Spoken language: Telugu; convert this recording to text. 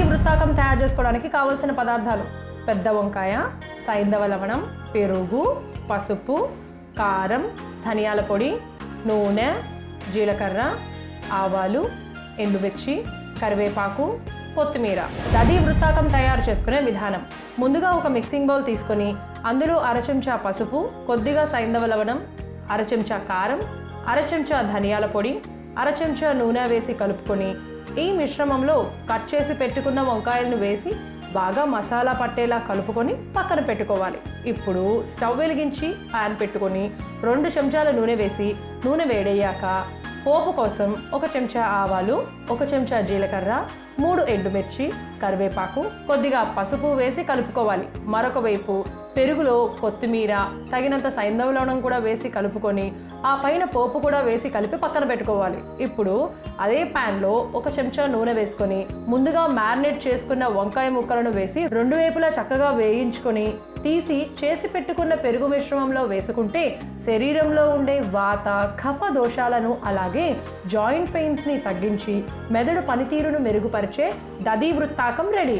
వృత్తాకం తయారు చేసుకోవడానికి కావలసిన పదార్థాలు: పెద్ద వంకాయ, సైంధవ లవణం, పెరుగు, పసుపు, కారం, ధనియాల పొడి, నూనె, జీలకర్ర, ఆవాలు, ఎండుమిర్చి, కరివేపాకు, కొత్తిమీర. దధి వృత్తాకం తయారు చేసుకునే విధానం: ముందుగా ఒక మిక్సింగ్ బౌల్ తీసుకొని అందులో అర చెంచా పసుపు, కొద్దిగా సైంధవ లవణం, అర చెంచా కారం, అర చెంచా ధనియాల పొడి, అర చెంచా నూనె వేసి కలుపుకొని ఈ మిశ్రమంలో కట్ చేసి పెట్టుకున్న వంకాయలను వేసి బాగా మసాలా పట్టేలా కలుపుకొని పక్కన పెట్టుకోవాలి. ఇప్పుడు స్టవ్ వెలిగించి ప్యాన్ పెట్టుకొని 2 చెంచాల నూనె వేసి నూనె వేడయ్యాక పోపు కోసం 1 చెంచా ఆవాలు, 1 చెంచా జీలకర్ర, 3 ఎండుమిర్చి, కరివేపాకు, కొద్దిగా పసుపు వేసి కలుపుకోవాలి. మరొక వైపు పెరుగులో కొత్తిమీర, తగినంత సైంధవ లవణం కూడా వేసి కలుపుకొని ఆ పైన పోపు కూడా వేసి కలిపి పక్కన పెట్టుకోవాలి. ఇప్పుడు అదే ప్యాన్లో 1 చెంచా నూనె వేసుకొని ముందుగా మ్యారినేట్ చేసుకున్న వంకాయ ముక్కలను వేసి 2 వైపులా చక్కగా వేయించుకొని తీసి చేసి పెట్టుకున్న పెరుగు మిశ్రమంలో వేసుకుంటే శరీరంలో ఉండే వాత, కఫ దోషాలను అలాగే జాయింట్ పెయిన్స్ని తగ్గించి మెదడు పనితీరును మెరుగుపరిచే దధి వృత్తాకం రెడీ.